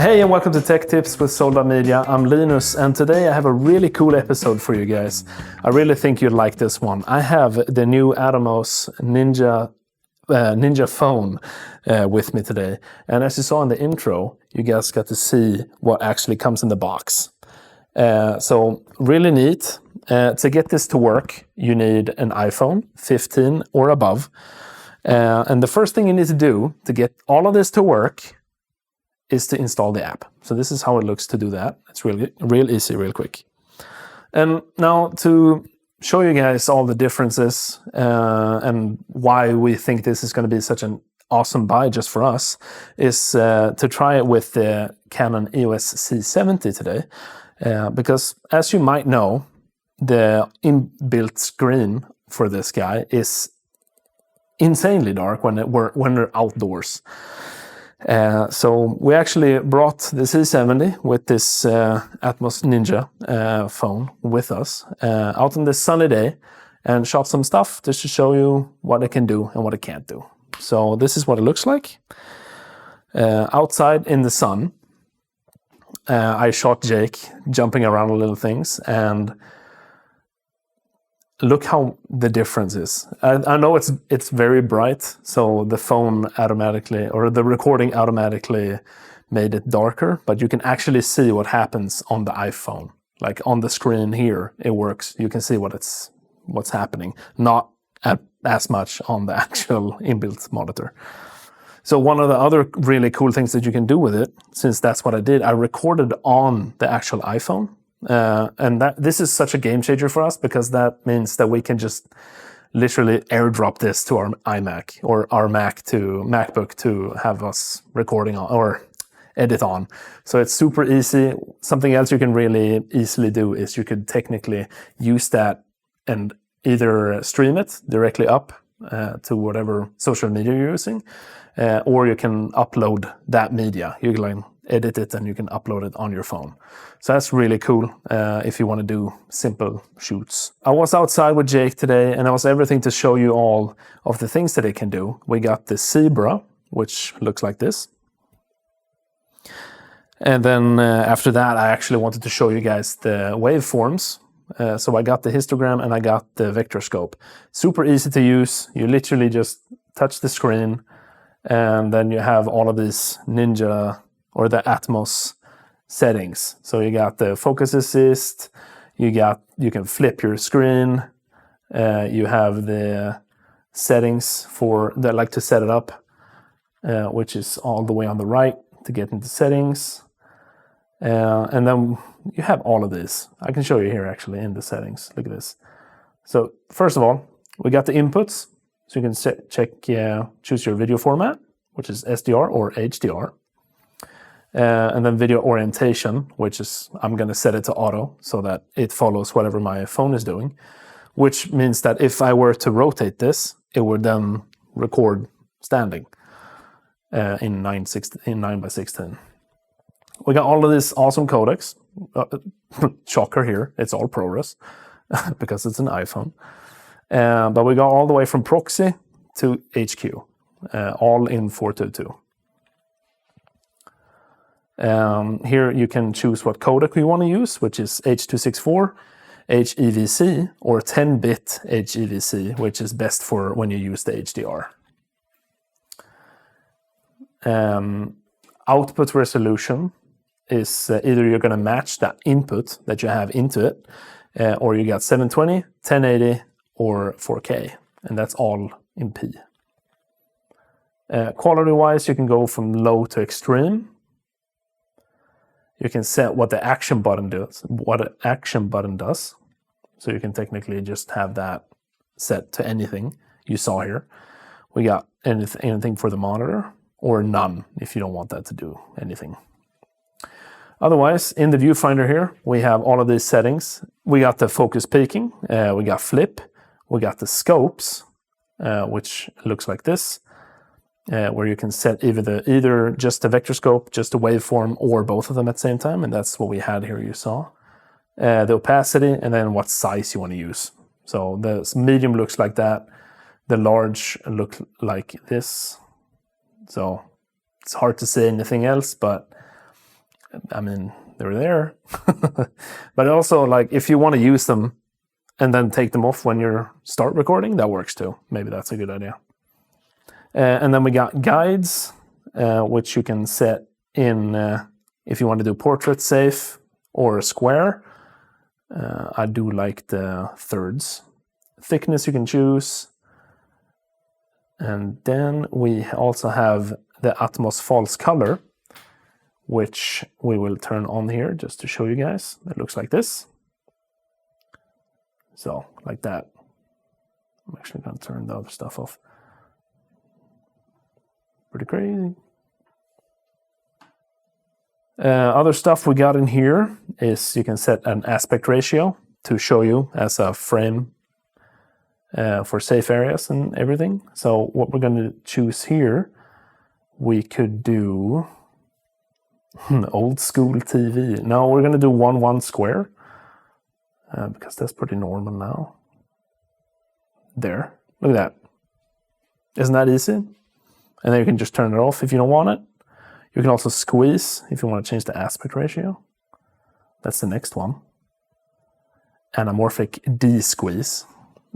Hey and welcome to Tech Tips with Solda Media. I'm Linus and today I have a really cool episode for you guys. I really think you'd like this one. I have the new Atomos Ninja Phone with me today. And as you saw in the intro, you guys got to see what actually comes in the box. So really neat. To get this to work, you need an iPhone 15 or above. And the first thing you need to do to get all of this to work is to install the app. So this is how it looks to do that. It's real easy, real quick. And now to show you guys all the differences and why we think this is going to be such an awesome buy just for us is to try it with the Canon EOS C70 today. Because as you might know, the inbuilt screen for this guy is insanely dark when we're outdoors. So we actually brought the C70 with this Atomos Ninja phone with us out on this sunny day and shot some stuff just to show you what it can do and what it can't do. So this is what it looks like. Outside in the sun, I shot Jake jumping around little things, and look how the difference is. I know it's very bright, so the phone automatically, or the recording automatically made it darker, but you can actually see what happens on the iPhone. Like on the screen here, it works. You can see what's happening, not as much on the actual inbuilt monitor. So one of the other really cool things that you can do with it, since that's what I did, I recorded on the actual iPhone. And this is such a game changer for us, because that means that we can just literally airdrop this to our iMac or our MacBook to have us recording on or edit on. So it's super easy. Something else you can really easily do is you could technically use that and either stream it directly up to whatever social media you're using, or you can upload that media. You can edit it and you can upload it on your phone. So that's really cool if you want to do simple shoots. I was outside with Jake today and I was everything to show you all of the things that it can do. We got the Zebra, which looks like this. And then after that, I actually wanted to show you guys the waveforms. So I got the histogram and I got the vector scope. Super easy to use. You literally just touch the screen and then you have all of these Ninja or the Atomos settings. So you got the focus assist, you can flip your screen, you have the settings for that, like to set it up, which is all the way on the right to get into settings. And then you have all of these. I can show you here actually in the settings. Look at this. So first of all, we got the inputs. So you can choose your video format, which is SDR or HDR. And then video orientation, which is, I'm going to set it to auto so that it follows whatever my phone is doing, which means that if I were to rotate this, it would then record standing in 9:16. We got all of this awesome codecs. Shocker here, it's all ProRes because it's an iPhone. But we got all the way from proxy to HQ, all in 422. Here you can choose what codec you want to use, which is H.264, HEVC, or 10-bit HEVC, which is best for when you use the HDR. Output resolution is either you're going to match that input that you have into it, or you got 720, 1080, or 4K, and that's all in P. Quality-wise, you can go from low to extreme. You can set what the action button does. So you can technically just have that set to anything you saw here. We got anything for the monitor, or none if you don't want that to do anything. Otherwise, in the viewfinder here, we have all of these settings. We got the focus peaking, we got flip, we got the scopes, which looks like this. Where you can set either just the vector scope, just a waveform, or both of them at the same time, and that's what we had here you saw. The opacity, and then what size you want to use. So the medium looks like that, the large look like this. So it's hard to say anything else, but I mean, they're there. But also, like, if you want to use them and then take them off when you start recording, that works too. Maybe that's a good idea. And then we got guides, which you can set in if you want to do portrait safe or square. I do like the thirds. Thickness you can choose. And then we also have the Atomos false color, which we will turn on here just to show you guys. It looks like this. So, like that. I'm actually going to turn the other stuff off. Pretty crazy. Other stuff we got in here is you can set an aspect ratio to show you as a frame for safe areas and everything. So what we're going to choose here, we could do old school TV. No, we're going to do 1:1 square because that's pretty normal now. There, look at that. Isn't that easy? And then you can just turn it off if you don't want it. You can also squeeze if you want to change the aspect ratio. That's the next one. Anamorphic de-squeeze.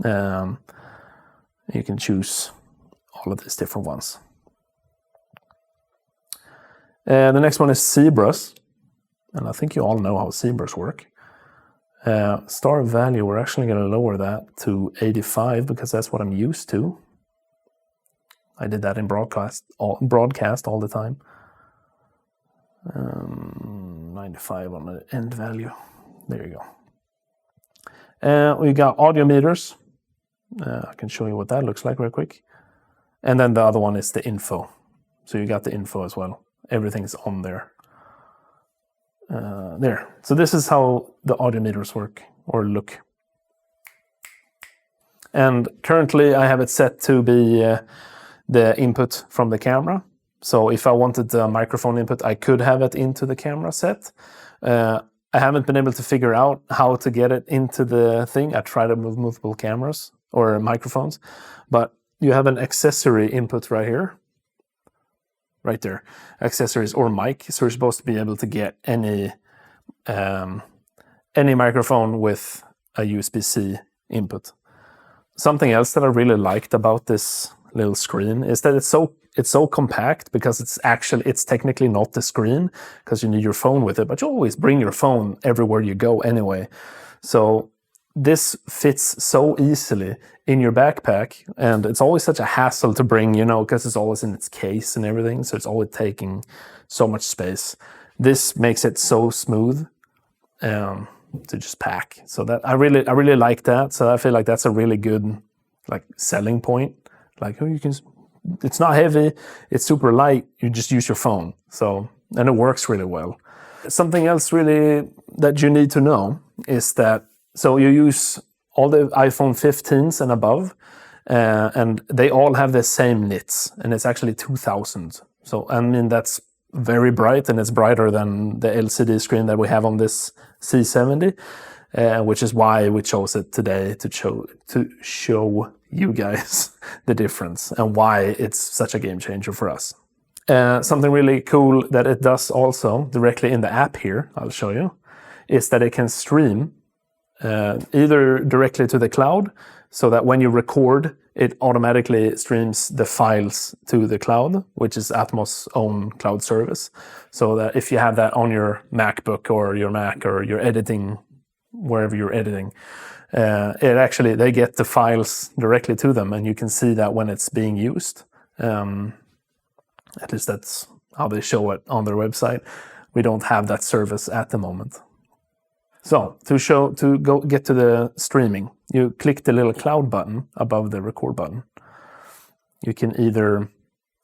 You can choose all of these different ones. The next one is zebras. And I think you all know how zebras work. Star value, we're actually going to lower that to 85 because that's what I'm used to. I did that in broadcast all the time. 95 on the end value. There you go. We got audio meters. I can show you what that looks like real quick. And then the other one is the info. So you got the info as well. Everything's on there. There. So this is how the audio meters work or look. And currently I have it set to be the input from the camera. So if I wanted the microphone input, I could have it into the camera set. I haven't been able to figure out how to get it into the thing. I tried to move multiple cameras or microphones, but you have an accessory input right here. Right there, accessories or mic. So you're supposed to be able to get any microphone with a USB-C input. Something else that I really liked about this little screen is that it's so compact because it's technically not the screen because you need your phone with it, but you always bring your phone everywhere you go anyway. So this fits so easily in your backpack, and it's always such a hassle to bring, because it's always in its case and everything, so it's always taking so much space. This makes it so smooth to just pack. So that I really like that. So I feel like that's a really good selling point. It's not heavy, it's super light, you just use your phone. And it works really well. Something else really that you need to know is that, so you use all the iPhone 15s and above, and they all have the same nits, and it's actually 2000. So, I mean, that's very bright, and it's brighter than the LCD screen that we have on this C70, which is why we chose it today to show you guys the difference and why it's such a game changer for us. Something really cool that it does also directly in the app here, I'll show you, is that it can stream either directly to the cloud, so that when you record, it automatically streams the files to the cloud, which is Atomos' own cloud service. So that if you have that on your MacBook or your Mac or you're editing, wherever you're editing, they get the files directly to them, and you can see that when it's being used. At least that's how they show it on their website. We don't have that service at the moment. So to go get to the streaming, you click the little cloud button above the record button. You can either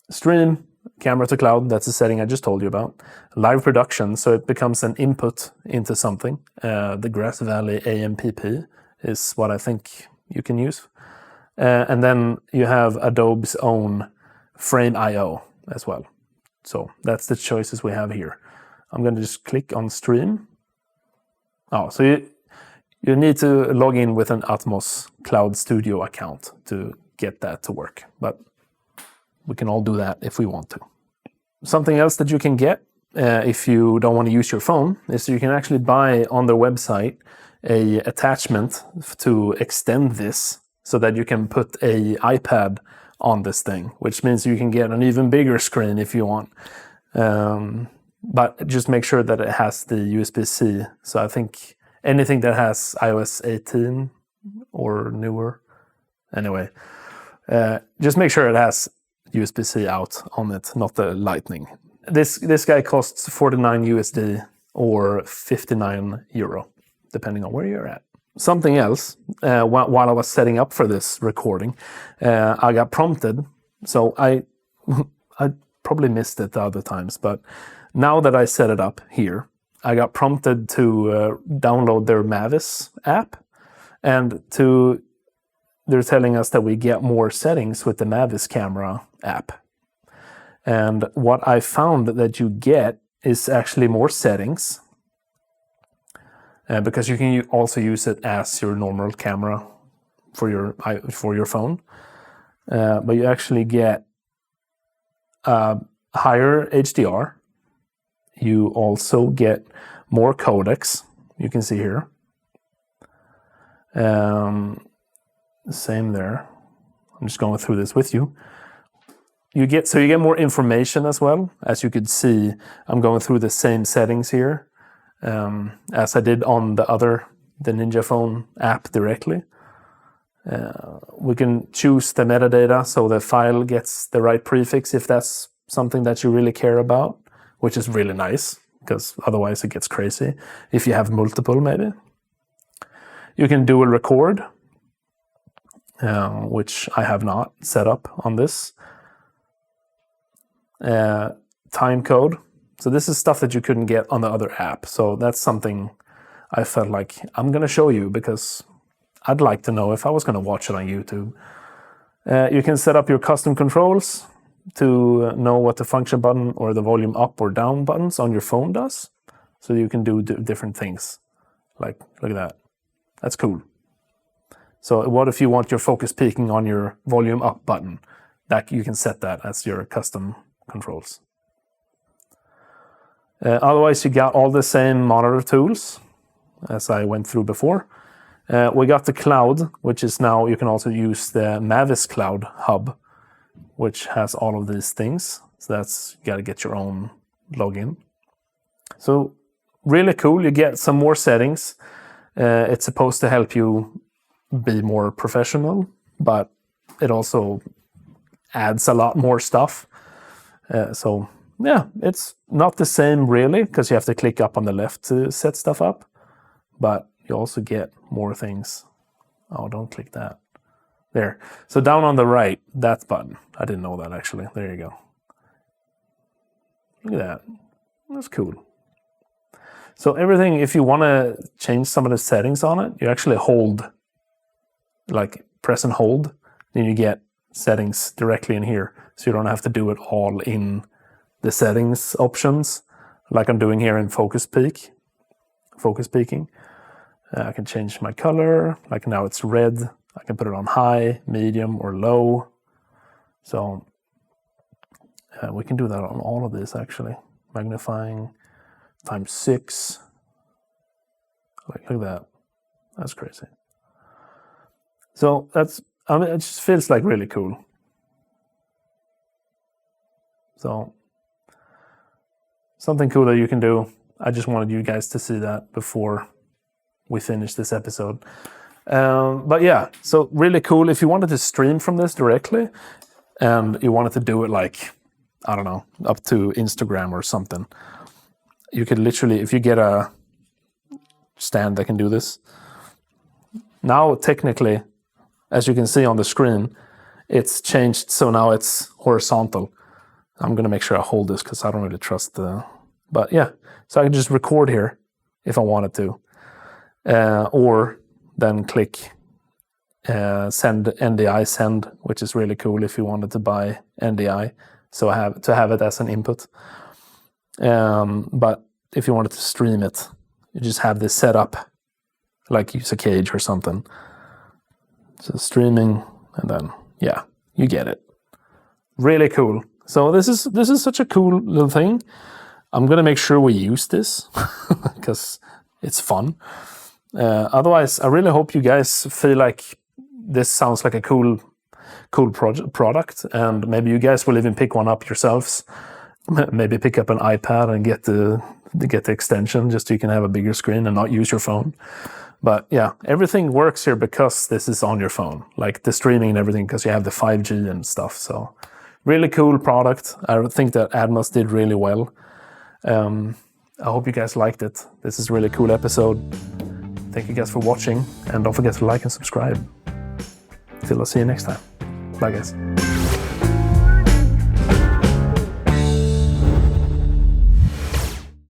stream camera to cloud, that's the setting I just told you about. Live production, so it becomes an input into something. The Grass Valley AMPP is what I think you can use. And then you have Adobe's own Frame IO as well. So that's the choices we have here. I'm going to just click on stream. Oh, so you need to log in with an Atomos Cloud Studio account to get that to work. But we can all do that if we want to. Something else that you can get if you don't want to use your phone, is you can actually buy on their website a attachment to extend this so that you can put a iPad on this thing, which means you can get an even bigger screen if you want. But just make sure that it has the USB-C. So I think anything that has iOS 18 or newer, anyway, just make sure it has USB-C out on it, not the Lightning. This guy costs 49 USD or 59 euro, depending on where you're at. Something else, while I was setting up for this recording, I got prompted. So I probably missed it the other times, but now that I set it up here, I got prompted to download their Mavis app, and they're telling us that we get more settings with the Mavis camera app. And what I found that you get is actually more settings, because you can also use it as your normal camera for your phone. But you actually get higher HDR. You also get more codecs. You can see here. Same there. I'm just going through this with you. You get more information as well. As you could see, I'm going through the same settings here as I did on the Ninja Phone app directly. We can choose the metadata so the file gets the right prefix if that's something that you really care about, which is really nice, because otherwise it gets crazy if you have multiple, maybe. You can dual record, which I have not set up on this. Time code. So this is stuff that you couldn't get on the other app. So that's something I felt like I'm going to show you, because I'd like to know if I was going to watch it on YouTube. You can set up your custom controls to know what the function button or the volume up or down buttons on your phone does. So you can do different things. Like, look at that. That's cool. So what if you want your focus peaking on your volume up button? That you can set that as your custom controls. Otherwise, you got all the same monitor tools as I went through before. We got the cloud, which is now you can also use the Mavis Cloud Hub, which has all of these things. So that's, you got to get your own login. So really cool. You get some more settings. It's supposed to help you be more professional, but it also adds a lot more stuff. So yeah, it's not the same really, because you have to click up on the left to set stuff up, but you also get more things. Oh, don't click that. There. So down on the right, that button. I didn't know that actually. There you go. Look at that. That's cool. So everything, if you want to change some of the settings on it, you actually hold, like press and hold, then you get settings directly in here. So you don't have to do it all in the settings options, like I'm doing here in focus peaking. I can change my color, like now it's red. I can put it on high, medium, or low. So we can do that on all of these actually. Magnifying times 6. Like, look at that. That's crazy. So that's, I mean, it just feels like really cool. So something cool that you can do. I just wanted you guys to see that before we finish this episode. But yeah, so really cool. If you wanted to stream from this directly and you wanted to do it like, I don't know, up to Instagram or something, you could literally, if you get a stand that can do this. Now, technically, as you can see on the screen, it's changed. So now it's horizontal. I'm going to make sure I hold this because I don't really trust the, but yeah. So I can just record here if I wanted to. Or then click send NDI send, which is really cool if you wanted to buy NDI. So I have to have it as an input. But if you wanted to stream it, you just have this set up, like use a cage or something. So streaming, and then yeah, you get it. Really cool. So this is such a cool little thing. I'm gonna make sure we use this because it's fun. Otherwise, I really hope you guys feel like this sounds like a cool product, and maybe you guys will even pick one up yourselves. Maybe pick up an iPad and get the extension just so you can have a bigger screen and not use your phone. But yeah, everything works here because this is on your phone, like the streaming and everything, because you have the 5G and stuff. So really cool product. I think that Atomos did really well. I hope you guys liked it. This is a really cool episode. Thank you guys for watching, and don't forget to like and subscribe. Till I'll see you next time. Bye guys.